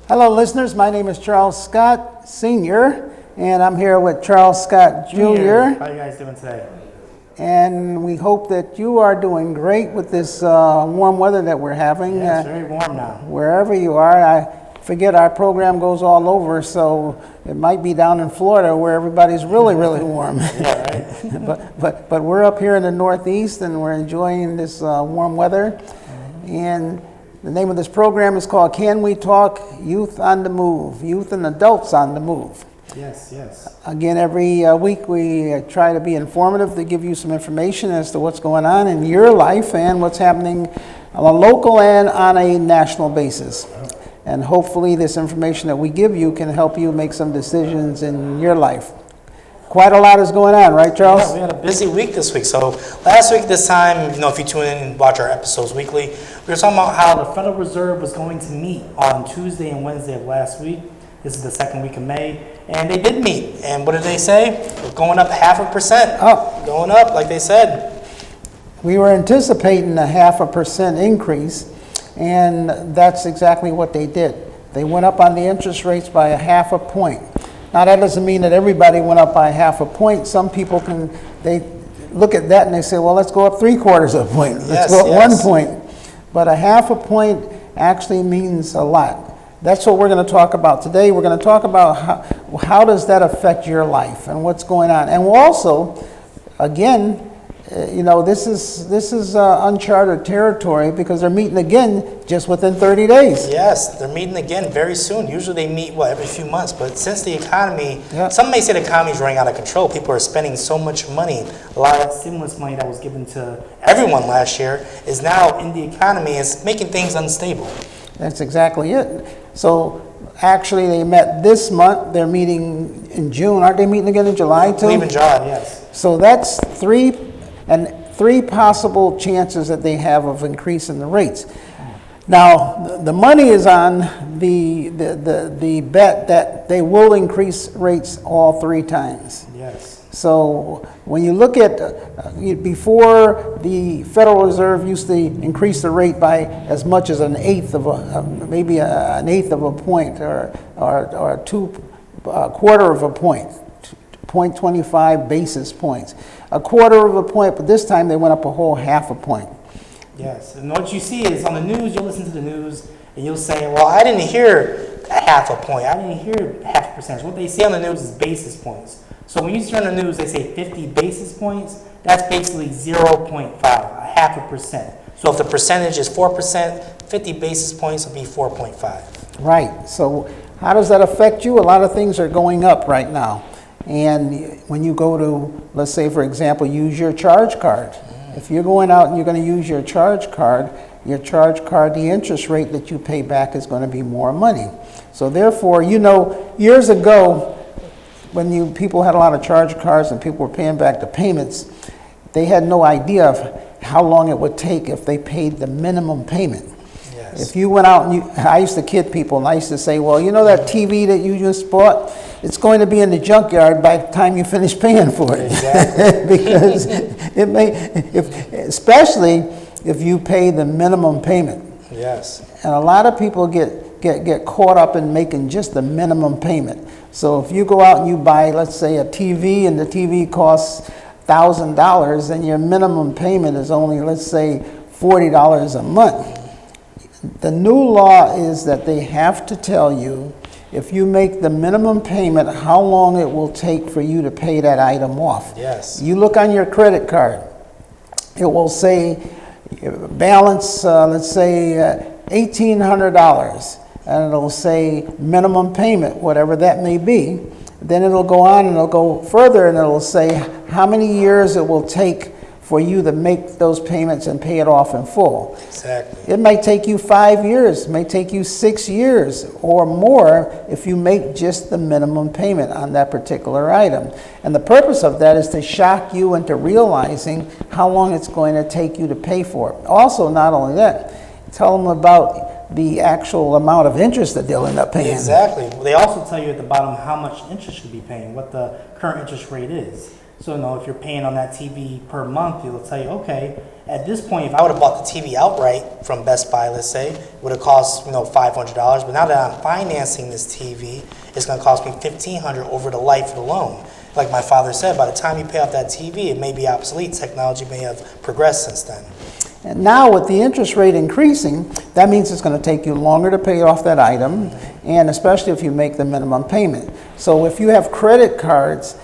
Hello, listeners. My name is Charles Scott, Sr., and I'm here with Charles Scott, Jr. How are you guys doing today? And we hope that you are doing great with this warm weather that we're having. Yeah, it's very warm now. Wherever you are. I forget our program goes all over, so it might be down in Florida where everybody's really warm. Yeah, right. but we're up here in the Northeast, and we're enjoying this warm weather. And the name of this program is called Can We Talk? Youth on the Move, Youth and Adults on the Move. Yes. Again, every week we try to be informative to give you some information as to what's going on in your life and what's happening on a local and on a national basis. And hopefully this information that we give you can help you make some decisions in your life. Quite a lot is going on, right, Charles? Yeah, we had a busy week this week. So last week, this time, if you tune in and watch our episodes weekly, we were talking about how the Federal Reserve was going to meet on Tuesday and Wednesday of last week. This is the second week of May, and they did meet. And what did they say? We're going up 0.5%. Up. Going up, like they said. We were anticipating a 0.5% increase, and that's exactly what they did. They went up on the interest rates by 0.5 point. Now, that doesn't mean that everybody went up by 0.5 point. Some people they look at that and they say, well, let's go up 0.75 point. Let's go up 1 point. But 0.5 point actually means a lot. That's what we're going to talk about today. We're going to talk about how does that affect your life and what's going on. And we'll also, again, this is uncharted territory because they're meeting again just within 30 days. Yes, they're meeting again very soon. Usually they meet, every few months. But since the economy, some may say the economy is running out of control. People are spending so much money. A lot of that stimulus money that was given to everyone last year is now in the economy. It's making things unstable. That's exactly it. So actually they met this month. They're meeting in June. Aren't they meeting again in July too? I believe in July, yes. So that's three possible chances that they have of increasing the rates. Now, the money is on the bet that they will increase rates all 3 times. Yes. So when you look at before, the Federal Reserve used to increase the rate by as much as an eighth of a point or a quarter of a point. 0.25 basis points, a quarter of a point, but this time they went up a whole 0.5 point. Yes, and what you see is on the news, you'll listen to the news and you'll say, well, I didn't hear 0.5 point, I didn't hear 0.5%. What they say on the news is basis points. So when you turn the news, they say 50 basis points, that's basically 0.5, 0.5%. So if the percentage is 4%, 50 basis points will be 4.5. Right, so how does that affect you? A lot of things are going up right now. And when you go to, let's say, for example, use your charge card. If you're going out and you're going to use your charge card, the interest rate that you pay back is going to be more money. So therefore, years ago, when people had a lot of charge cards and people were paying back the payments, they had no idea of how long it would take if they paid the minimum payment. If you went out and I used to kid people and I used to say, well, that TV that you just bought, it's going to be in the junkyard by the time you finish paying for it. Exactly. Because it may, especially if you pay the minimum payment. Yes. And a lot of people get caught up in making just the minimum payment. So if you go out and you buy, let's say, a TV and the TV costs $1,000, then your minimum payment is only, let's say, $40 a month. The new law is that they have to tell you, if you make the minimum payment, how long it will take for you to pay that item off. Yes. You look on your credit card, it will say balance, let's say $1,800, and it'll say minimum payment, whatever that may be. Then it'll go on and it'll go further and it'll say how many years it will take for you to make those payments and pay it off in full. Exactly. It may take you 5 years, it may take you 6 years or more if you make just the minimum payment on that particular item. And the purpose of that is to shock you into realizing how long it's going to take you to pay for it. Also, not only that, tell them about the actual amount of interest that they'll end up paying. Exactly. They also tell you at the bottom how much interest you'll be paying, what the current interest rate is. So, if you're paying on that TV per month, it'll tell you, okay, at this point, if I would have bought the TV outright from Best Buy, let's say, it would have cost, $500. But now that I'm financing this TV, it's going to cost me $1,500 over the life of the loan. Like my father said, by the time you pay off that TV, it may be obsolete. Technology may have progressed since then. And now with the interest rate increasing, that means it's going to take you longer to pay off that item, and especially if you make the minimum payment. So if you have credit cards,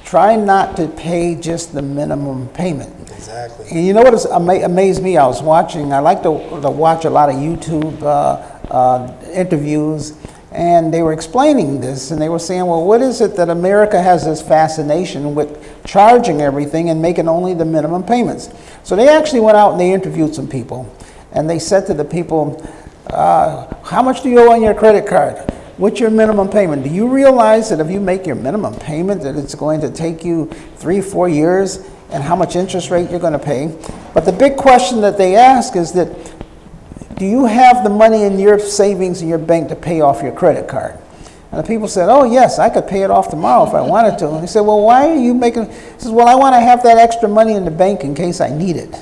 try not to pay just the minimum payment. Exactly. And you know what has amazed me? I like to watch a lot of YouTube interviews, and they were explaining this, and they were saying, well, what is it that America has this fascination with charging everything and making only the minimum payments? So they actually went out and they interviewed some people, and they said to the people, how much do you owe on your credit card? What's your minimum payment? Do you realize that if you make your minimum payment that it's going to take you 3-4 years, and how much interest rate you're going to pay? But the big question that they ask is that, do you have the money in your savings in your bank to pay off your credit card? And the people said, oh yes, I could pay it off tomorrow if I wanted to. And he said, well, why are you making, he says, well, I want to have that extra money in the bank in case I need it.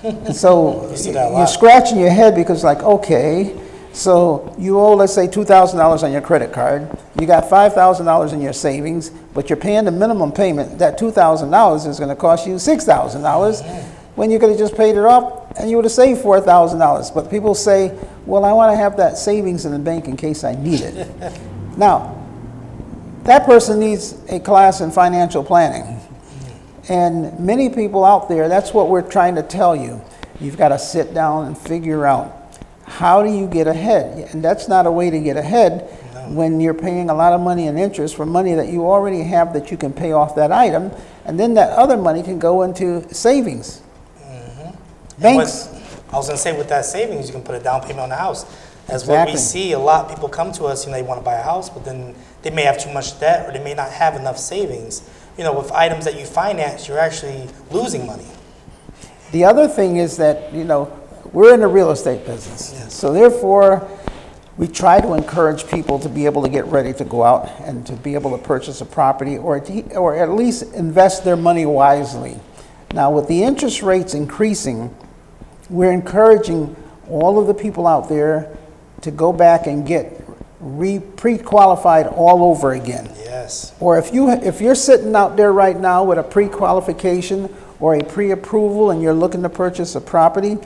And so you're scratching your head because like, okay, so you owe, let's say, $2,000 on your credit card. You got $5,000 in your savings, but you're paying the minimum payment. That $2,000 is going to cost you $6,000 when you could have just paid it off and you would have saved $4,000. But people say, well, I want to have that savings in the bank in case I need it. Now, that person needs a class in financial planning. And many people out there, that's what we're trying to tell you. You've got to sit down and figure out, how do you get ahead? And that's not a way to get ahead when you're paying a lot of money in interest for money that you already have that you can pay off that item, and then that other money can go into savings. Banks. I was going to say, with that savings, you can put a down payment on the house. That's Exactly. what we see. A lot of people come to us, they want to buy a house, but then they may have too much debt or they may not have enough savings. With items that you finance, you're actually losing money. The other thing is that, we're in the real estate business. Yes. So therefore, we try to encourage people to be able to get ready to go out and to be able to purchase a property or at least invest their money wisely. Now, with the interest rates increasing, we're encouraging all of the people out there to go back and get pre-qualified all over again. Yes. Or if you're sitting out there right now with a pre-qualification or a pre-approval and you're looking to purchase a property,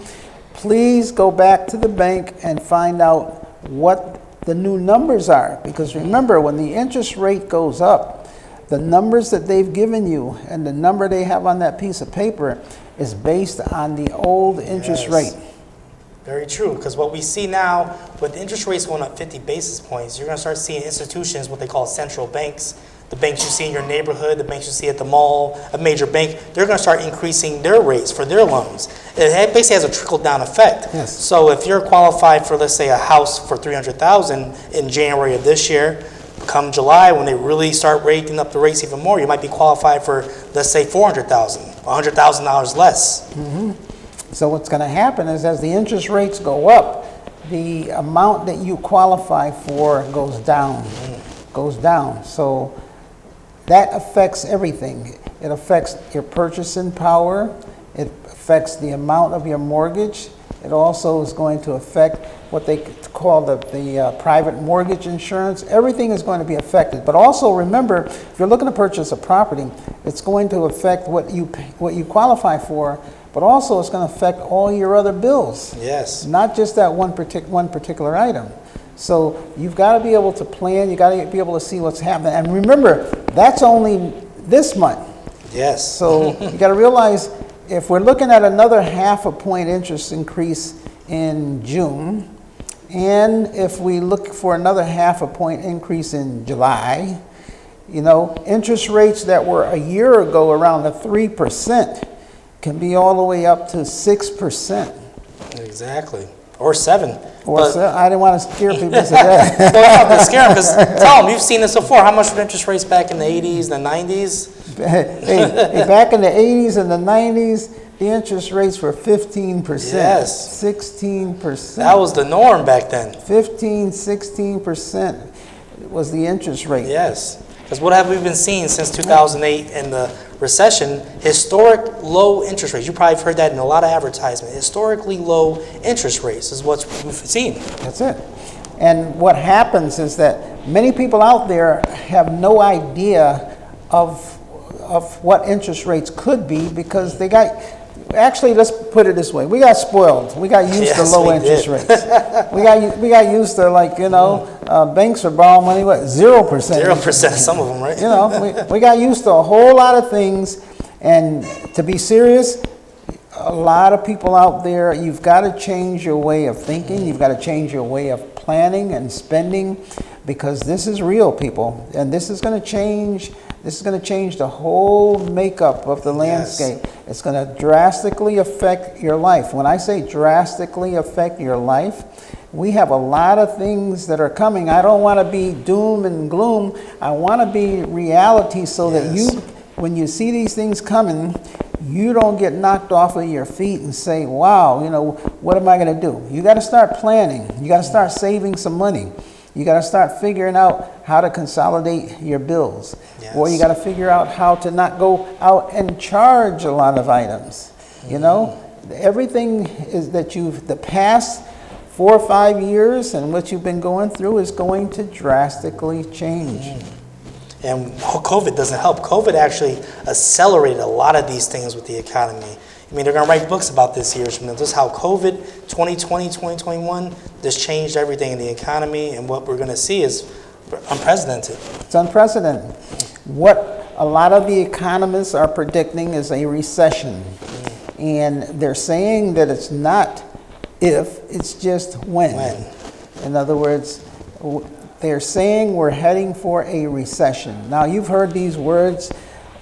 please go back to the bank and find out what the new numbers are. Because remember, when the interest rate goes up, the numbers that they've given you and the number they have on that piece of paper is based on the old interest rate. Very true, because what we see now, with interest rates going up 50 basis points, you're going to start seeing institutions, what they call central banks, the banks you see in your neighborhood, the banks you see at the mall, a major bank, they're going to start increasing their rates for their loans. It basically has a trickle-down effect. Yes. So if you're qualified for, let's say, a house for $300,000 in January of this year, come July, when they really start rating up the rates even more, you might be qualified for, let's say, $400,000, $100,000 less. So what's going to happen is, as the interest rates go up, the amount that you qualify for goes down. So that affects everything. It affects your purchasing power. It affects the amount of your mortgage. It also is going to affect what they call the private mortgage insurance. Everything is going to be affected. But also remember, if you're looking to purchase a property, it's going to affect what you qualify for, but also it's going to affect all your other bills. Yes. Not just that one particular item. So you've got to be able to plan. You've got to be able to see what's happening. And remember, that's only this month. Yes. So you got to realize, if we're looking at another 0.5 point interest increase in June, and if we look for another 0.5 point increase in July, interest rates that were a year ago around the 3% can be all the way up to 6%. Exactly. Or 7. I didn't want to scare people to that. Well, not to scare them, because tell them, you've seen this before. How much were interest rates back in the 80s, the 90s? Hey, back in the 80s and the 90s, the interest rates were 15%. Yes. 16%. That was the norm back then. 15, 16% was the interest rate. Yes. Because what have we been seeing since 2008 and the recession? Historic low interest rates. You probably have heard that in a lot of advertisement. Historically low interest rates is what we've seen. That's it. And what happens is that many people out there have no idea of what interest rates could be because they got, actually, let's put it this way. We got spoiled. We got used to low interest rates. We got used to, like, banks are borrowing money, what, 0%? 0%, some of them, right? We got used to a whole lot of things. And to be serious, a lot of people out there, you've got to change your way of thinking. You've got to change your way of planning and spending because this is real, people. And this is going to change. This is going to change the whole makeup of the landscape. Yes. It's going to drastically affect your life. When I say drastically affect your life, we have a lot of things that are coming. I don't want to be doom and gloom. I want to be reality so that you, when you see these things coming, you don't get knocked off of your feet and say, wow, what am I going to do? You got to start planning. You got to start saving some money. You got to start figuring out how to consolidate your bills. Yes. Or you got to figure out how to not go out and charge a lot of items. Everything is that the past 4 or 5 years and what you've been going through is going to drastically change. And COVID doesn't help. COVID actually accelerated a lot of these things with the economy. I mean, they're going to write books about this years from now. Just how COVID 2020, 2021, this changed everything in the economy, and what we're going to see is unprecedented. It's unprecedented. What a lot of the economists are predicting is a recession. And they're saying that it's not if, it's just when. In other words, they're saying we're heading for a recession. Now, you've heard these words,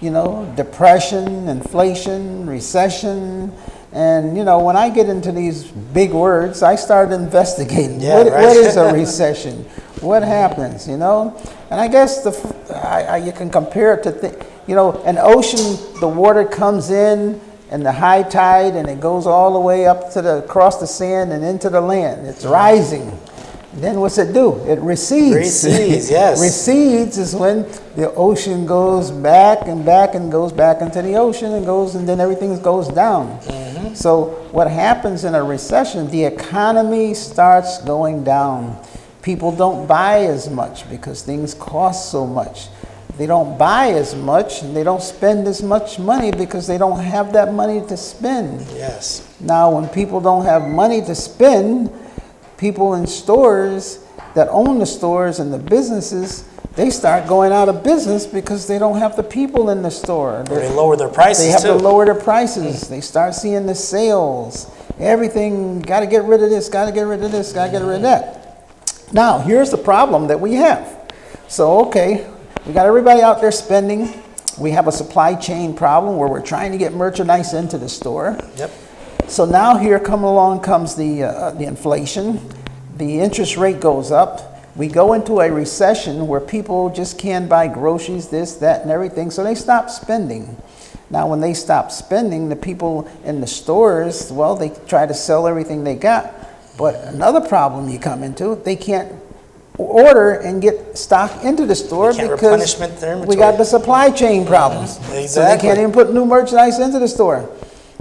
depression, inflation, recession. And, when I get into these big words, I start investigating. What is a recession? What happens, And I guess you can compare it to, an ocean, the water comes in and the high tide and it goes all the way up to across the sand and into the land. It's rising. Then what's it do? It recedes. Recedes, yes. Recedes is when the ocean goes back and goes back into the ocean and then everything goes down. So what happens in a recession, the economy starts going down. People don't buy as much because things cost so much. They don't buy as much and they don't spend as much money because they don't have that money to spend. Yes. Now, when people don't have money to spend, people in stores that own the stores and the businesses, they start going out of business because they don't have the people in the store. They lower their prices. They have to lower their prices. They start seeing the sales. Everything, got to get rid of this, got to get rid of this, got to get rid of that. Now, here's the problem that we have. So, okay, we got everybody out there spending. We have a supply chain problem where we're trying to get merchandise into the store. Yep. So now here comes the inflation. The interest rate goes up. We go into a recession where people just can't buy groceries, this, that, and everything. So they stop spending. Now when they stop spending, the people in the stores, well, they try to sell everything they got. But another problem you come into, they can't order and get stock into the store because we got the supply chain problems. Exactly. So they can't even put new merchandise into the store.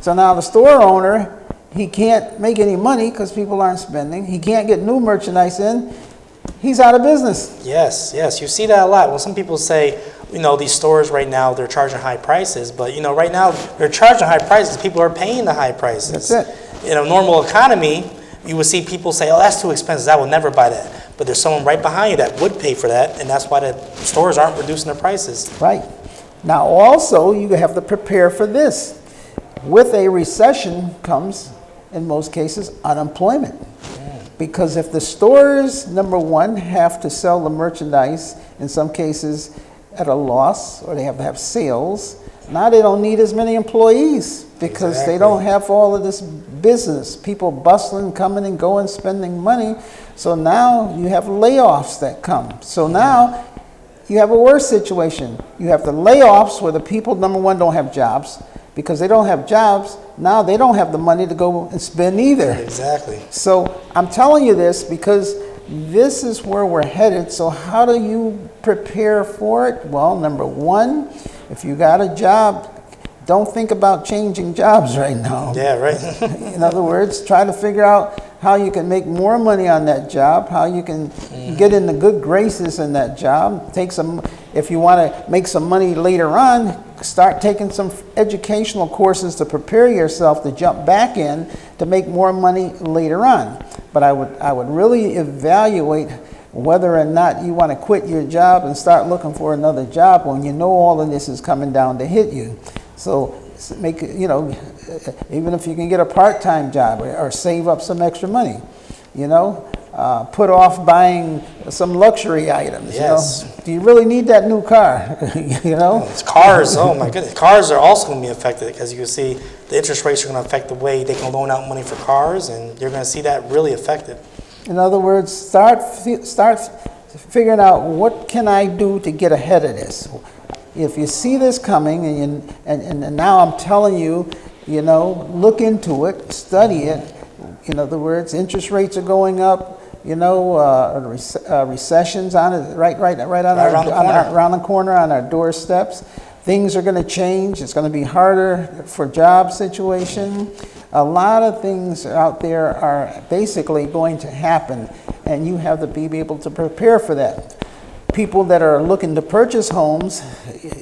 So now the store owner, he can't make any money because people aren't spending. He can't get new merchandise in. He's out of business. Yes. You see that a lot. Well, some people say, these stores right now, they're charging high prices. But, right now, they're charging high prices. People are paying the high prices. That's it. In a normal economy, you would see people say, oh, that's too expensive. I would never buy that. But there's someone right behind you that would pay for that. And that's why the stores aren't reducing their prices. Right. Now, also, you have to prepare for this. With a recession comes, in most cases, unemployment. Because if the stores, number one, have to sell the merchandise, in some cases at a loss, or they have to have sales, now they don't need as many employees because they don't have all of this business, people bustling, coming and going, spending money. So now you have layoffs that come. So now you have a worse situation. You have the layoffs where the people, number one, don't have jobs. Because they don't have jobs, now they don't have the money to go and spend either. Exactly. So I'm telling you this because this is where we're headed. So how do you prepare for it? Well, number one, if you got a job, don't think about changing jobs right now. Yeah, right. In other words, try to figure out how you can make more money on that job, how you can get in the good graces in that job. If you want to make some money later on, start taking some educational courses to prepare yourself to jump back in to make more money later on. But I would really evaluate whether or not you want to quit your job and start looking for another job when you know all of this is coming down to hit you. So make, even if you can get a part-time job or save up some extra money, put off buying some luxury items. Yes. Do you really need that new car? It's cars, oh my goodness. Cars are also going to be affected because you can see the interest rates are going to affect the way they can loan out money for cars, and you're going to see that really affected. In other words, start figuring out what can I do to get ahead of this. If you see this coming, and now I'm telling you, look into it, study it. In other words, interest rates are going up. Recessions on it, right around the corner on our doorsteps. Things are going to change. It's going to be harder for job situation. A lot of things out there are basically going to happen, and you have to be able to prepare for that. People that are looking to purchase homes,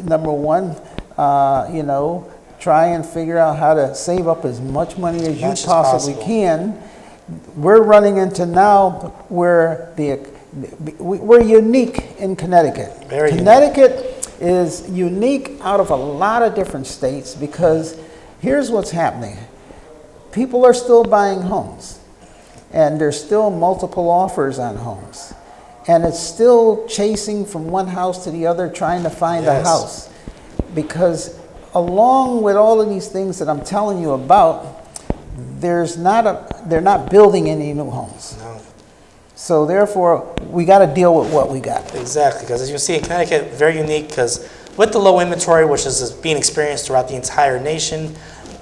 number one, try and figure out how to save up as much money as you possibly can. We're running into now where we're unique in Connecticut. Connecticut is unique out of a lot of different states because here's what's happening. People are still buying homes, and there's still multiple offers on homes. And it's still chasing from one house to the other, trying to find a house. Because along with all of these things that I'm telling you about, they're not building any new homes. No. So therefore, we got to deal with what we got. Exactly, because as you see in Connecticut, very unique because with the low inventory, which is being experienced throughout the entire nation,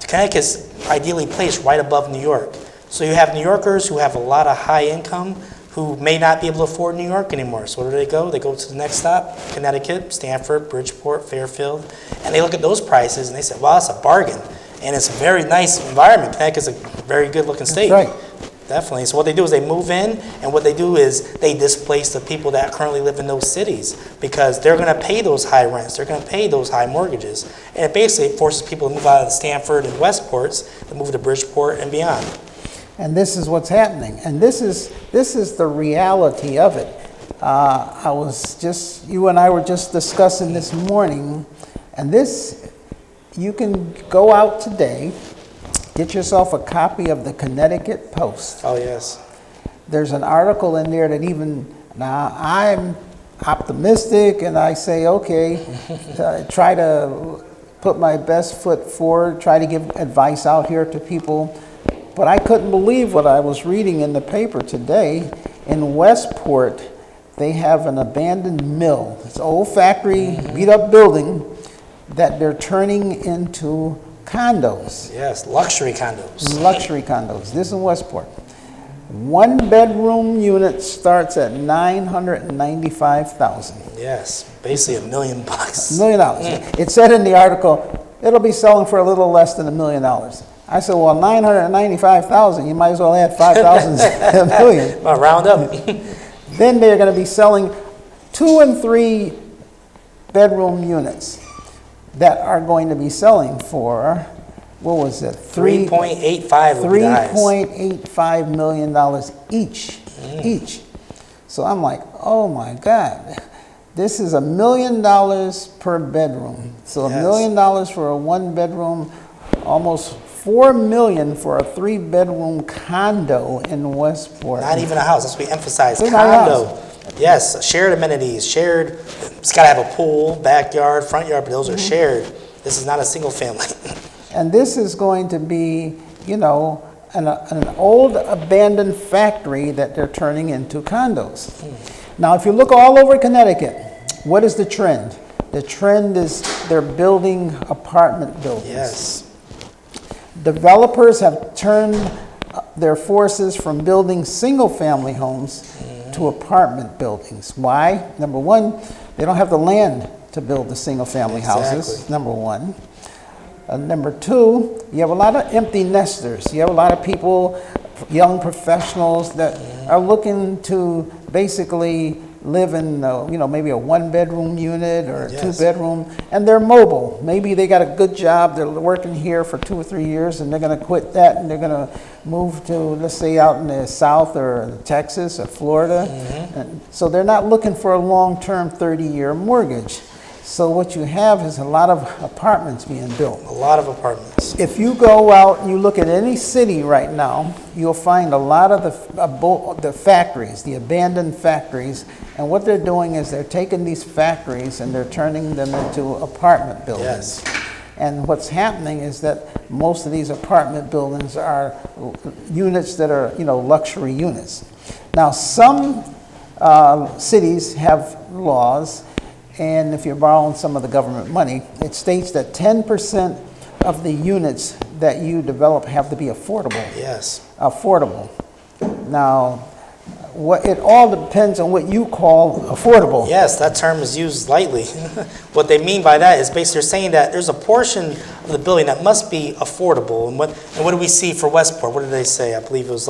Connecticut is ideally placed right above New York. So you have New Yorkers who have a lot of high income who may not be able to afford New York anymore. So where do they go? They go to the next stop, Connecticut, Stamford, Bridgeport, Fairfield, and they look at those prices and they say, wow, that's a bargain. And it's a very nice environment. Connecticut's a very good looking state. That's right. Definitely. So what they do is they move in, and what they do is they displace the people that currently live in those cities because they're going to pay those high rents. They're going to pay those high mortgages. And it basically forces people to move out of Stamford and Westports to move to Bridgeport and beyond. And this is what's happening. And this is the reality of it. You and I were just discussing this morning, and you can go out today, get yourself a copy of the Connecticut Post. Oh, yes. There's an article in there that now I'm optimistic and I say, okay, try to put my best foot forward, try to give advice out here to people. But I couldn't believe what I was reading in the paper today. In Westport, they have an abandoned mill. It's an old factory, beat up building that they're turning into condos. Yes, luxury condos. Luxury condos. This in Westport. 1 bedroom unit starts at $995,000. Yes, basically $1 million. $1 million. It said in the article, it'll be selling for a little less than $1 million. I said, well, 995,000, you might as well add 5,000 to a million. Well, round up. Then they're going to be selling 2 and 3 bedroom units that are going to be selling for, what was it? $3.85 million each. Each. So I'm like, oh my God. This is $1 million per bedroom. So $1 million for a 1 bedroom, almost $4 million for a 3-bedroom condo in Westport. Not even a house. That's what we emphasize. Condo. Yes, shared amenities. Shared. It's got to have a pool, backyard, front yard, but those are shared. This is not a single family. And this is going to be, an old abandoned factory that they're turning into condos. Now, if you look all over Connecticut, what is the trend? The trend is they're building apartment buildings. Yes. Developers have turned their forces from building single-family homes to apartment buildings. Why? Number one, they don't have the land to build the single-family houses, Exactly. number one. Number two, you have a lot of empty nesters. You have a lot of people, young professionals that are looking to basically live in, maybe a one-bedroom unit or a Yes. two-bedroom, and they're mobile. Maybe they got a good job, they're working here for 2 or 3 years, and they're gonna quit that, and they're gonna move to, let's say, out in the South or Texas or Florida. And so they're not looking for a long-term 30-year mortgage. So what you have is a lot of apartments being built. A lot of apartments. If you go out and you look at any city right now, you'll find a lot of the factories, the abandoned factories, and what they're doing is they're taking these factories and they're turning them into apartment buildings. Yes. And what's happening is that most of these apartment buildings are units that are, luxury units. Now, some cities have laws, and if you're borrowing some of the government money, it states that 10% of the units that you develop have to be affordable. Yes. Affordable. Now, it all depends on what you call affordable. Yes, that term is used lightly. What they mean by that is basically they're saying that there's a portion of the building that must be affordable. And what do we see for Westport? What did they say? I believe it was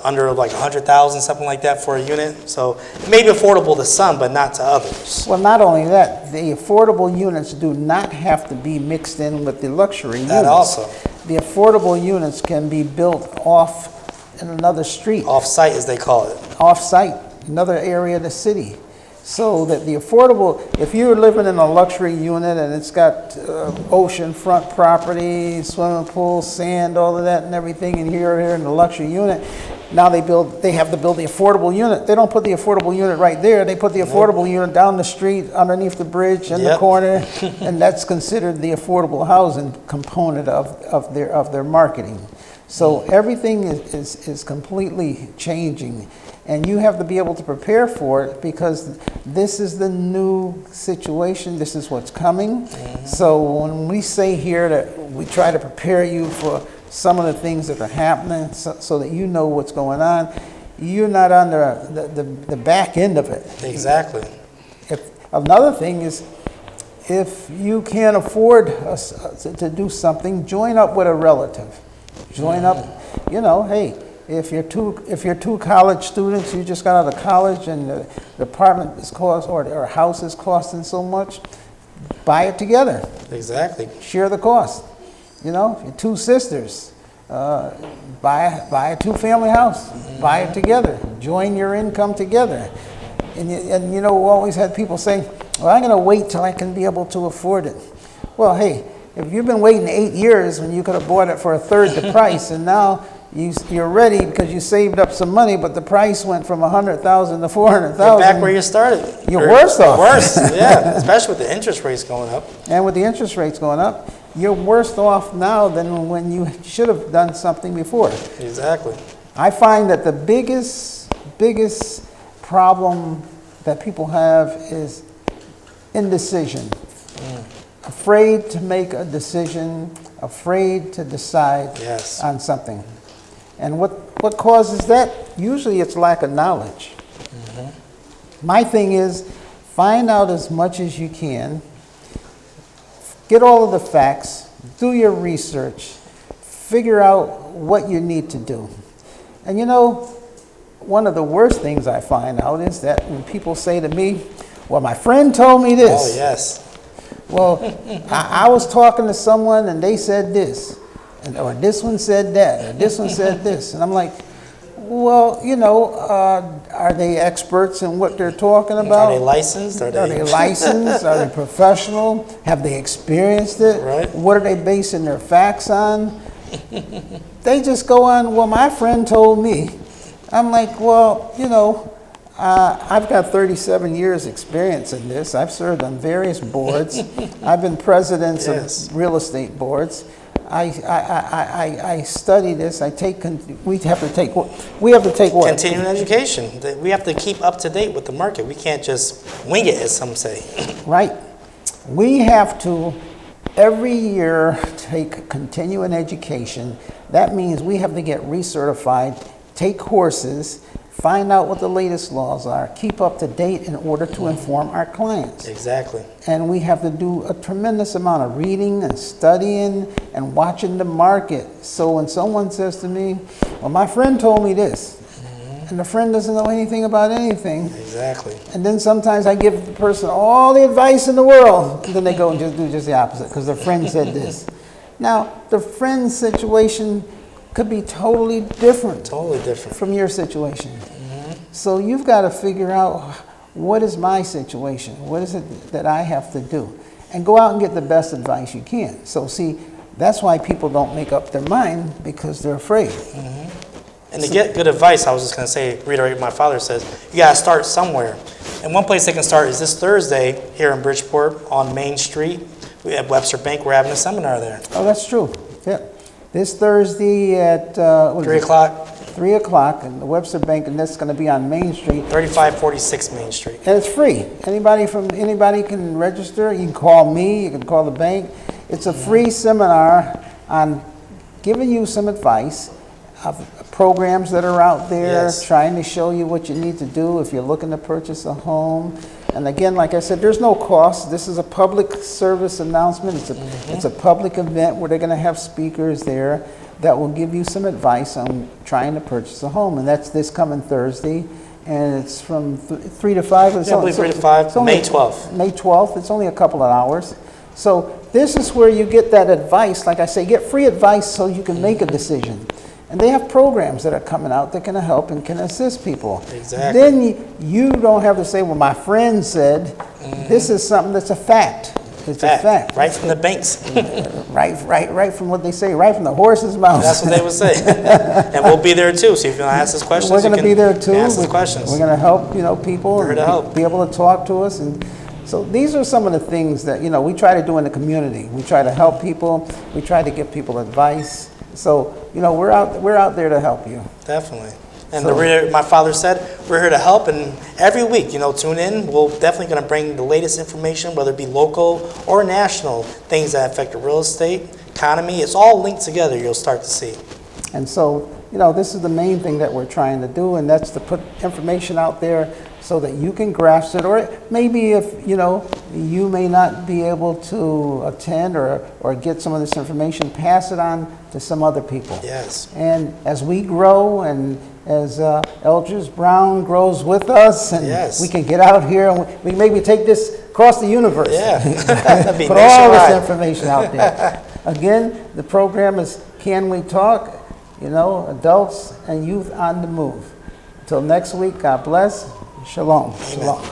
under like 100,000, something like that for a unit. So it may be affordable to some, but not to others. Well, not only that, the affordable units do not have to be mixed in with the luxury units. That also. The affordable units can be built off in another street. Off-site, as they call it. Off-site, another area of the city. So that the affordable, if you're living in a luxury unit and it's got oceanfront property, swimming pool, sand, all of that and everything, and here in the luxury unit, now they have to build the affordable unit. They don't put the affordable unit right there. They put the affordable unit down the street, underneath the bridge, in the corner, and that's considered the affordable housing component of their marketing. So everything is completely changing. And you have to be able to prepare for it because this is the new situation. This is what's coming. So when we say here that we try to prepare you for some of the things that are happening so that you know what's going on, you're not on the back end of it. Exactly. Another thing is, if you can't afford to do something, join up with a relative. Join up, hey, if you're two college students, you just got out of college and the apartment is cost or house is costing so much, buy it together. Exactly. Share the cost. If you're two sisters, buy a two-family house. Buy it together. Join your income together. And we always had people saying, well, I'm going to wait till I can be able to afford it. Well, hey, if you've been waiting 8 years when you could have bought it for a third the price, and now you're ready because you saved up some money, but the price went from 100,000 to 400,000. You're back where you started. You're worse off. Worse, yeah, especially with the interest rates going up. And with the interest rates going up, you're worse off now than when you should have done something before. Exactly. I find that the biggest problem that people have is indecision. Afraid to make a decision, afraid to decide on something. And what causes that? Usually it's lack of knowledge. My thing is, find out as much as you can, get all of the facts, do your research, figure out what you need to do. And one of the worst things I find out is that when people say to me, well, my friend told me this. Oh, yes. Well, I was talking to someone and they said this, or this one said that, or this one said this. And I'm like, well, are they experts in what they're talking about? Are they licensed? Are they licensed? Are they professional? Have they experienced it? Right. What are they basing their facts on? They just go on, well, my friend told me. I'm like, well, I've got 37 years experience in this. I've served on various boards. I've been president of real estate boards. I study this. We have to take what? Continuing education. We have to keep up to date with the market. We can't just wing it, as some say. Right. We have to every year take continuing education. That means we have to get recertified, take courses, find out what the latest laws are, keep up to date in order to inform our clients. Exactly. And we have to do a tremendous amount of reading and studying and watching the market. So when someone says to me, well, my friend told me this, and the friend doesn't know anything about anything. Exactly. And then sometimes I give the person all the advice in the world, and then they go and just do just the opposite because their friend said this. Now, the friend's situation could be totally different. Totally different. From your situation. So you've got to figure out, what is my situation? What is it that I have to do? And go out and get the best advice you can. So see, that's why people don't make up their mind, because they're afraid. And to get good advice, I was just going to say, reiterate what my father says, you got to start somewhere. And one place they can start is this Thursday here in Bridgeport on Main Street. We at Webster Bank, we're having a seminar there. Oh, that's true. Yeah. This Thursday at 3 o'clock. 3 o'clock in the Webster Bank, and that's going to be on Main Street. 3546 Main Street. And it's free. Anybody can register. You can call me. You can call the bank. It's a free seminar on giving you some advice of programs that are out there, Yes. trying to show you what you need to do if you're looking to purchase a home. And again, like I said, there's no cost. This is a public service announcement. It's a public event where they're going to have speakers there that will give you some advice on trying to purchase a home. And that's this coming Thursday. And it's from 3 to 5. Yeah, I believe 3 to 5, it's only May 12th. May 12th. It's only a couple of hours. So this is where you get that advice. Like I say, get free advice so you can make a decision. And they have programs that are coming out that can help and can assist people. Exactly. Then you don't have to say, well, my friend said. This is something that's a fact. It's a fact. Right from the banks. Right from what they say, right from the horse's mouth. That's what they would say. And we'll be there too. So if you want to ask us questions, We're going to be there too. Ask us questions. We're going to help, people. We're here to help. Be able to talk to us. And so these are some of the things that, we try to do in the community. We try to help people. We try to give people advice. So, we're out there to help you. Definitely. And my father said, we're here to help, and every week, tune in. We're definitely going to bring the latest information, whether it be local or national, things that affect the real estate, economy. It's all linked together, you'll start to see. And so, this is the main thing that we're trying to do, and that's to put information out there so that you can grasp it. Or maybe if, you may not be able to attend or get some of this information, pass it on to some other people. Yes. And as we grow and as Eldridge Brown grows with us, and Yes. we can get out here and we maybe take this across the universe. Yeah. That'd be Put all this nationwide. information out there. Again, the program is Can We Talk? Adults and youth on the move. Until next week, God bless. Shalom. Amen. Shalom.